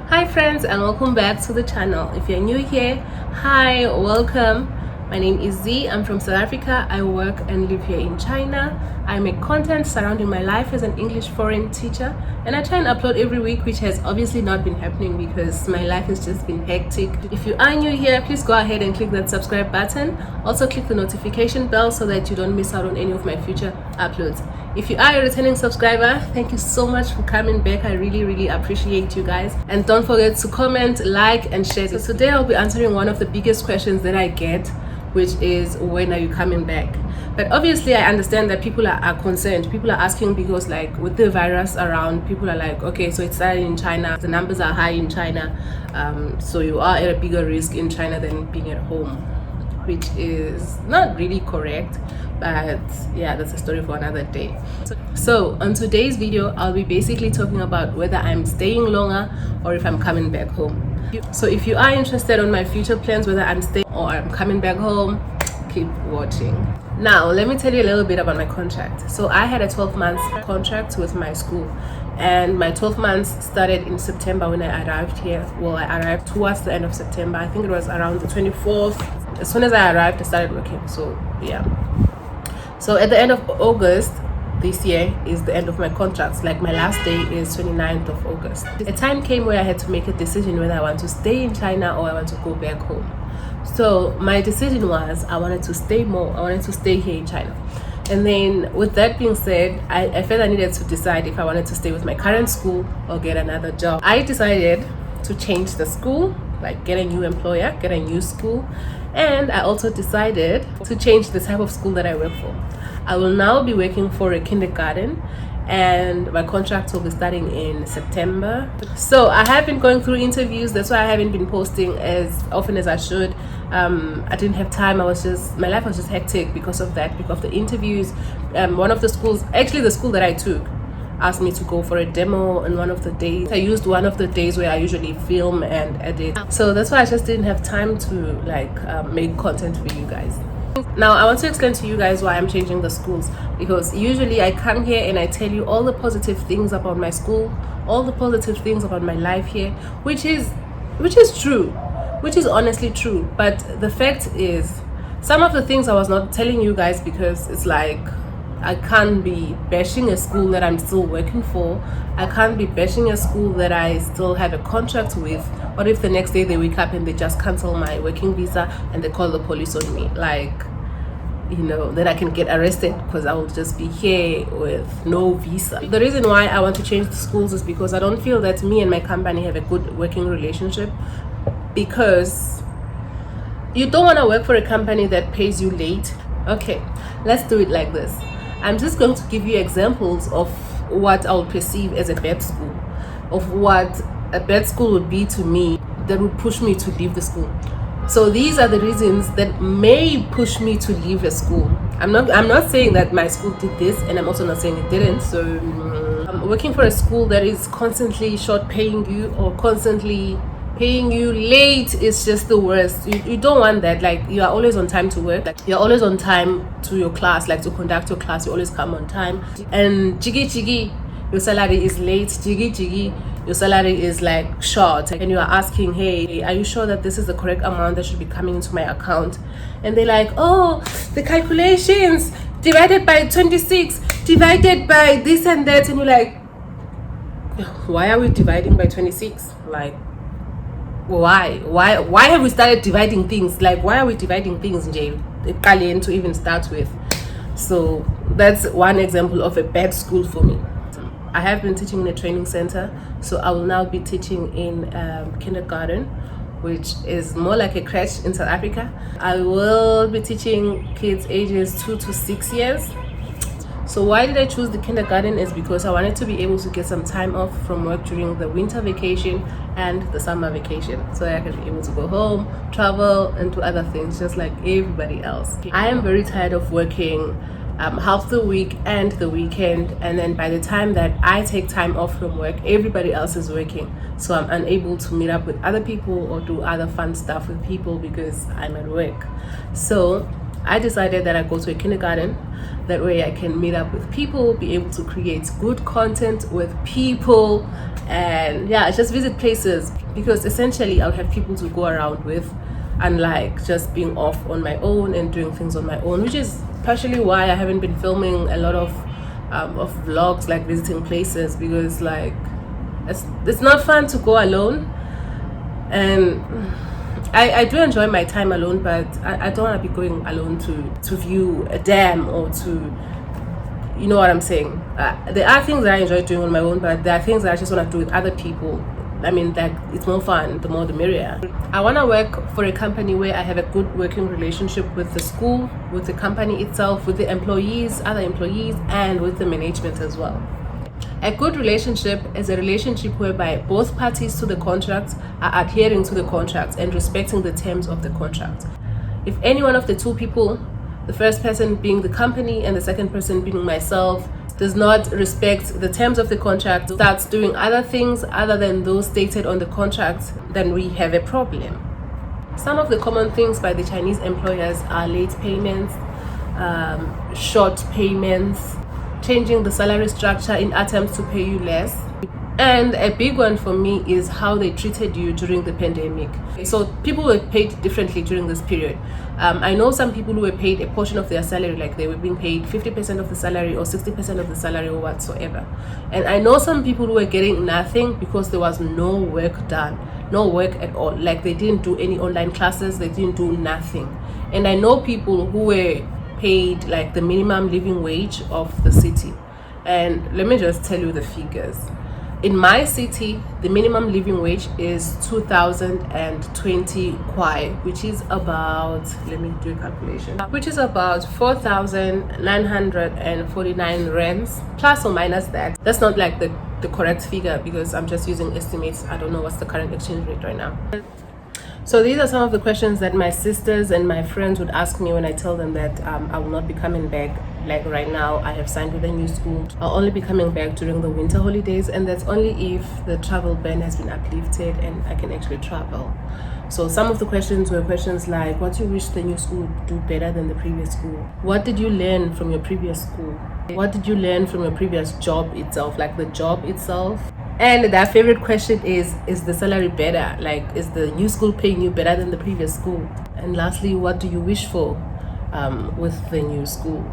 Hi friends, and welcome back to the channel. If you're new here, hi, welcome. My name is Z. I'm from South Africa. I work and live here in China. I make content surrounding my life as an English foreign teacher, and I try and upload every week, which has obviously not been happening because my life has just been hectic. If you are new here, please go ahead and click that subscribe button. Also click the notification bell so that you don't miss out on any of my future uploads. If you are a returning subscriber, thank you so much for coming back. I really appreciate you guys, and don't forget to comment, like, and share. So today I'll be answering one of the biggest questions that I get, which is, when are you coming back? But obviously I understand that people are concerned. People are asking because, like, with the virus around, people are like, okay, so it started in China, the numbers are high in China, so you are at a bigger risk in China than being at home, which is not really correct. But yeah, that's a story for another day. So on today's video, I'll be basically talking about whether I'm staying longer or if I'm coming back home. So if you are interested on my future plans, whether I'm staying or I'm coming back home, keep watching. Now let me tell you a little bit about my contract. So I had a 12-month contract with my school, and my 12 months started in September when I arrived here. Well, I arrived towards the end of September. I think it was around the 24th. As soon as I arrived, I started working. So yeah. So at the end of August this year is the end of my contracts. Like, my last day is 29th of August. A time came where I had to make a decision whether I want to stay in China or I want to go back home. So my decision was I wanted to stay more. I wanted to stay here in China. And then with that being said, I felt I needed to decide if I wanted to stay with my current school or get another job. I decided to change the school, like get a new employer, get a new school. And I also decided to change the type of school that I work for. I will now be working for a kindergarten, and my contract will be starting in September. So I have been going through interviews. That's why I haven't been posting as often as I should. I didn't have time. My life was just hectic because of that, because of the interviews. One of the schools, actually the school that I took, asked me to go for a demo on one of the days. I used one of the days where I usually film and edit. So that's why I just didn't have time to make content for you guys. Now I want to explain to you guys why I'm changing the schools, because usually I come here and I tell you all the positive things about my school, all the positive things about my life here, which is true, which is honestly true. But the fact is, some of the things I was not telling you guys because it's like, I can't be bashing a school that I'm still working for. I can't be bashing a school that I still have a contract with. What if the next day they wake up and they just cancel my working visa and they call the police on me? Like, you know, then I can get arrested because I will just be here with no visa. The reason why I want to change the schools is because I don't feel that me and my company have a good working relationship, because you don't want to work for a company that pays you late. Okay, let's do it like this. I'm just going to give you examples of what I would perceive as a bad school, of what a bad school would be to me that would push me to leave the school. So these are the reasons that may push me to leave a school. I'm not saying that my school did this, and I'm also not saying it didn't. So working for a school that is constantly short paying you or constantly paying you late is just the worst. You don't want that. Like, you are always on time to work, like you're always on time to your class, like to conduct your class, you always come on time. And jiggy your salary is late, jiggy your salary is like short, and you are asking, hey, are you sure that this is the correct amount that should be coming into my account? And they're like, oh, the calculations divided by 26 divided by this and that. And you're like, why are we dividing by 26? Like, why have we started dividing things? Like, why are we dividing things, Jay, to even start with? So that's one example of a bad school for me. I have been teaching in a training center, so I will now be teaching in kindergarten, which is more like a crèche in South Africa. I will be teaching kids ages 2 to 6 years. So why did I choose the kindergarten is because I wanted to be able to get some time off from work during the winter vacation and the summer vacation, so I can be able to go home, travel, and do other things just like everybody else. I am very tired of working half the week and the weekend, and then by the time that I take time off from work, everybody else is working, so I'm unable to meet up with other people or do other fun stuff with people because I'm at work. So I decided that I go to a kindergarten. That way I can meet up with people, be able to create good content with people, and yeah, just visit places, because essentially I'll have people to go around with, unlike just being off on my own and doing things on my own, which is partially why I haven't been filming a lot of vlogs, like visiting places, because like it's not fun to go alone. And I do enjoy my time alone, but I don't want to be going alone to view a dam or to, you know what I'm saying. There are things that I enjoy doing on my own, but there are things that I just want to do with other people. I mean, that it's more fun, the more the merrier. I want to work for a company where I have a good working relationship with the school, with the company itself, with the employees, other employees, and with the management as well. A good relationship is a relationship whereby both parties to the contract are adhering to the contract and respecting the terms of the contract. If any one of the two people, the first person being the company and the second person being myself, does not respect the terms of the contract, starts doing other things other than those stated on the contract, then we have a problem. Some of the common things by the Chinese employers are late payments, short payments, changing the salary structure in attempts to pay you less. And a big one for me is how they treated you during the pandemic. So people were paid differently during this period. I know some people who were paid a portion of their salary, like they were being paid 50% of the salary or 60% of the salary or whatsoever. And I know some people who were getting nothing because there was no work done, no work at all. Like they didn't do any online classes, they didn't do nothing. And I know people who were paid like the minimum living wage of the city. And let me just tell you the figures. In my city, the minimum living wage is 2020 kwai, which is about, let me do a calculation, which is about 4,949 rands, plus or minus that. That's not like the correct figure, because I'm just using estimates. I don't know what's the current exchange rate right now. So these are some of the questions that my sisters and my friends would ask me when I tell them that I will not be coming back. Like right now, I have signed with a new school. I'll only be coming back during the winter holidays, and that's only if the travel ban has been uplifted and I can actually travel. So some of the questions were questions like, what do you wish the new school would do better than the previous school? What did you learn from your previous school? What did you learn from your previous job itself, like the job itself? And their favorite question is the salary better? Like, is the new school paying you better than the previous school? And lastly, what do you wish for with the new school?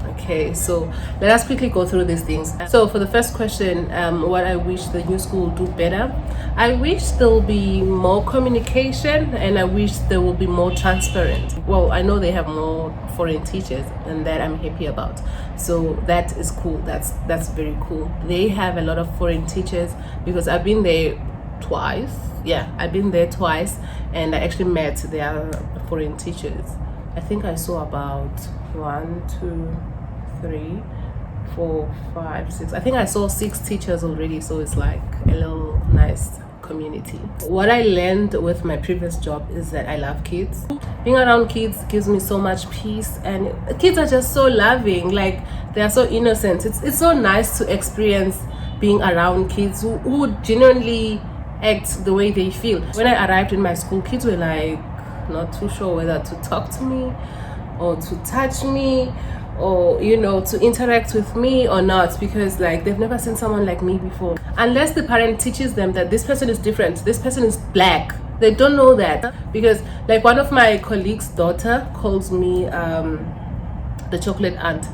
Okay, so let us quickly go through these things. So for the first question, what I wish the new school would do better, I wish there will be more communication, and I wish there will be more transparent. Well, I know they have more foreign teachers, and that I'm happy about. So that is cool. That's very cool. They have a lot of foreign teachers, because I've been there twice. Yeah, I've been there twice, and I actually met their foreign teachers. I think I saw about 1, 2, 3, 4, 5, 6. I think I saw 6 teachers already, so it's like a little nice community. What I learned with my previous job is that I love kids. Being around kids gives me so much peace, and kids are just so loving. Like, they are so innocent. It's so nice to experience being around kids who genuinely act the way they feel. When I arrived in my school, kids were like not too sure whether to talk to me or to touch me, or you know, to interact with me or not, because like they've never seen someone like me before. Unless the parent teaches them that this person is different, this person is black, they don't know that. Because like one of my colleagues' daughter calls me the chocolate aunt,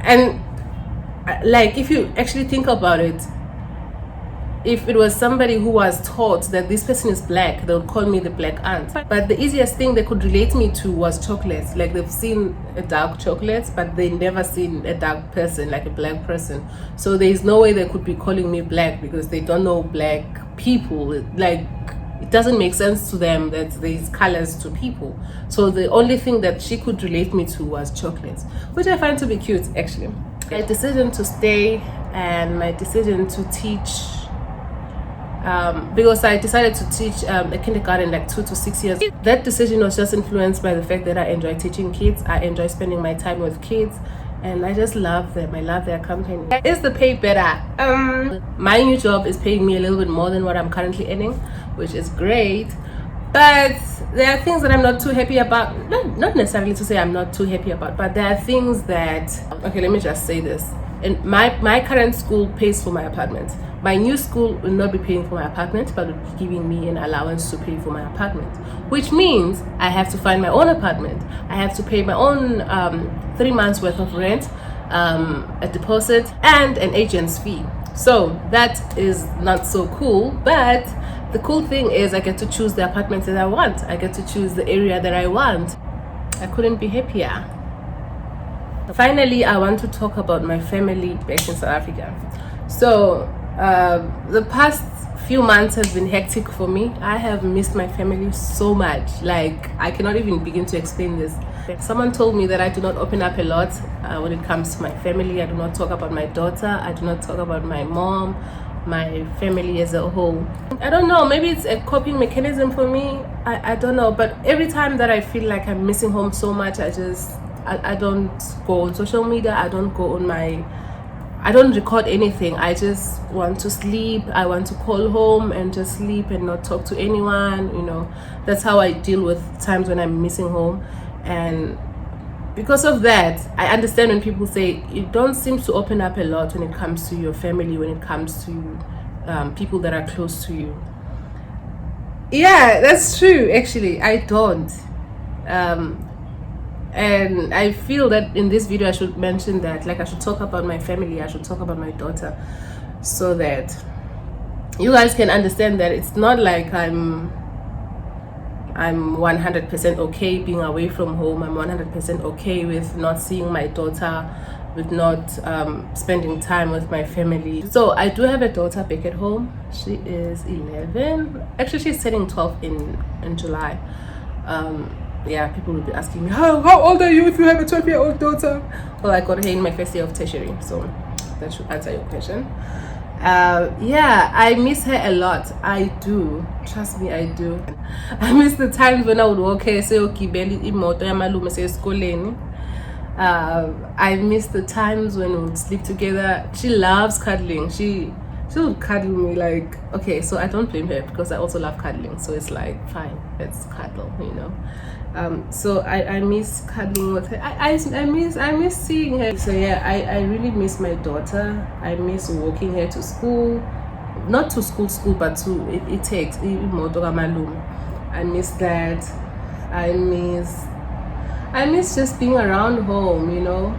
and like if you actually think about it, if it was somebody who was taught that this person is black, they would call me the black aunt. But the easiest thing they could relate me to was chocolates. Like, they've seen a dark chocolate, but they never seen a dark person, like a black person. So there is no way they could be calling me black, because they don't know black people. Like, it doesn't make sense to them that there's colors to people. So the only thing that she could relate me to was chocolates, which I find to be cute, actually. My decision to stay and my decision to teach, because I decided to teach a kindergarten like 2 to 6 years. That decision was just influenced by the fact that I enjoy teaching kids. I enjoy spending my time with kids, and I just love them. I love their company. Is the pay better? My new job is paying me a little bit more than what I'm currently earning, which is great. But there are things that I'm not too happy about. Not necessarily to say I'm not too happy about, but there are things that, okay, let me just say this. And my current school pays for my apartment. My new school will not be paying for my apartment, but will be giving me an allowance to pay for my apartment, which means I have to find my own apartment. I have to pay my own 3 months worth of rent, a deposit, and an agent's fee. So that is not so cool, but the cool thing is I get to choose the apartment that I want. I get to choose the area that I want. I couldn't be happier. Finally, I want to talk about my family back in South Africa. So the past few months have been hectic for me. I have missed my family so much. Like, I cannot even begin to explain this. Someone told me that I do not open up a lot when it comes to my family. I do not talk about my daughter. I do not talk about my mom, my family as a whole. I don't know, maybe it's a coping mechanism for me. I don't know, but every time that I feel like I'm missing home so much, I don't go on social media. I don't record anything. I just want to sleep. I want to call home and just sleep and not talk to anyone. You know, that's how I deal with times when I'm missing home. And because of that, I understand when people say you don't seem to open up a lot when it comes to your family, when it comes to people that are close to you. Yeah, that's true. Actually, I don't. And I feel that in this video I should mention that, like, I should talk about my family, I should talk about my daughter, so that you guys can understand that it's not like I'm 100% okay being away from home. I'm 100% okay with not seeing my daughter, with not spending time with my family. So I do have a daughter back at home. She is 11. Actually, she's turning 12 in July. Yeah, people will be asking me, how old are you if you have a 12-year-old daughter? Well, I got her in my first year of tertiary, so that should answer your question. Yeah, I miss her a lot. I do, trust me, I do. I miss the times when I would walk her, say, okay, belly imoto yamalume say skoleni. I miss the times when we would sleep together. She loves cuddling. She would cuddle me, like, okay, so I don't blame her because I also love cuddling, so it's like, fine, let's cuddle, you know. So I miss cuddling with her. I miss seeing her. So yeah, I really miss my daughter. I miss walking her to school, not to school, but to it takes I miss that. I miss just being around home, you know.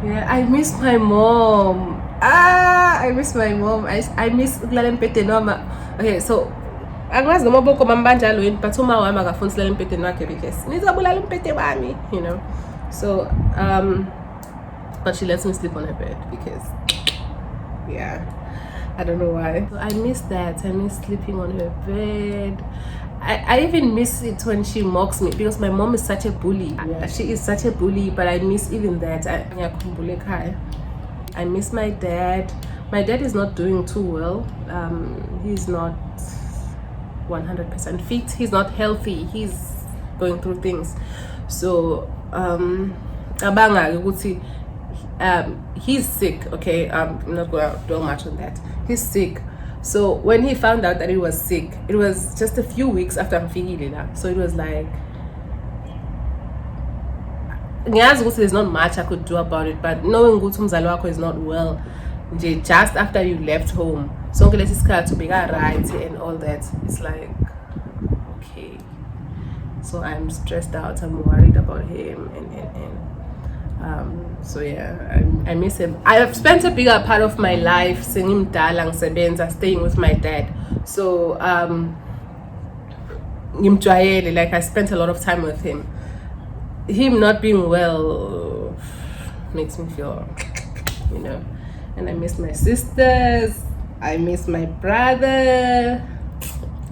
Yeah, I miss my mom. I miss my mom. I miss okay, so anglazi noma boko mambanjalo yini, but uma wami akafuni silala empedeni wakhe because nizobulala umpete wami, you know. So but she lets me sleep on her bed because, yeah, I don't know why. So I miss that. I miss sleeping on her bed. I even miss it when she mocks me because my mom is such a bully. Yeah, she is such a bully, but I miss even that. I miss my dad. My dad is not doing too well. He's not 100% fit. He's not healthy. He's going through things. So he's sick. Okay, I'm not going to dwell much on that. He's sick. So when he found out that he was sick, it was just a few weeks after I'm feeling it. So it was like, there's not much I could do about it, but knowing Gutum Zalwako is not well just after you left home, so to be right and all that, it's like, okay. So I'm stressed out, I'm worried about him, and so yeah, I miss him. I have spent a bigger part of my life staying with my dad. So like, I spent a lot of time with him. Him not being well makes me feel, you know. And I miss my sisters, I miss my brother,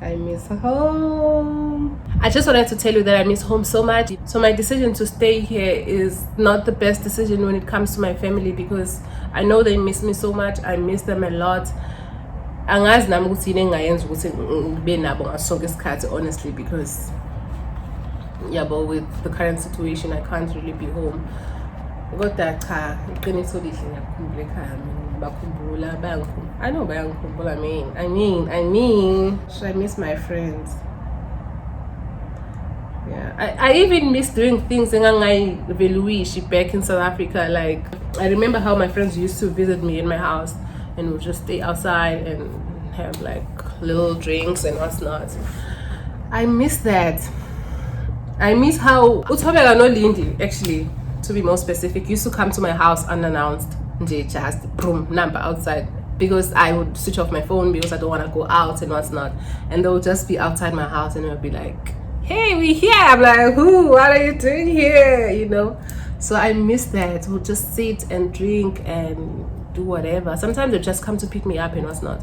I miss home. I just wanted to tell you that I miss home so much. So my decision to stay here is not the best decision when it comes to my family, because I know they miss me so much. I miss them a lot. Honestly, because yeah, but with the current situation, I can't really be home. Got that car. I know I mean, I miss my friends. Yeah, I even miss doing things back in South Africa. Like, I remember how my friends used to visit me in my house, and we'd just stay outside and have like little drinks and what's not. I miss that. I miss how Utobeka no Lindy, actually, to be more specific, used to come to my house unannounced. Just boom, number outside, because I would switch off my phone because I don't want to go out and what's not. And they would just be outside my house and they'll be like, hey, we here. I'm like, who? What are you doing here? You know? So I miss that. We'll just sit and drink and do whatever. Sometimes they just come to pick me up and what's not.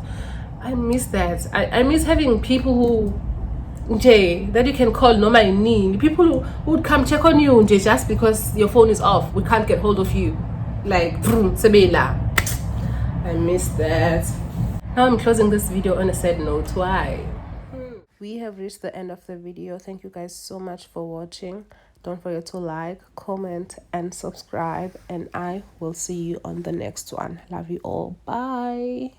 I miss that. I miss having people that you can call no my need. People who would come check on you just because your phone is off. We can't get hold of you. Like, Sebela. I miss that. Now I'm closing this video on a sad note. Why? We have reached the end of the video. Thank you guys so much for watching. Don't forget to like, comment, and subscribe. And I will see you on the next one. Love you all. Bye.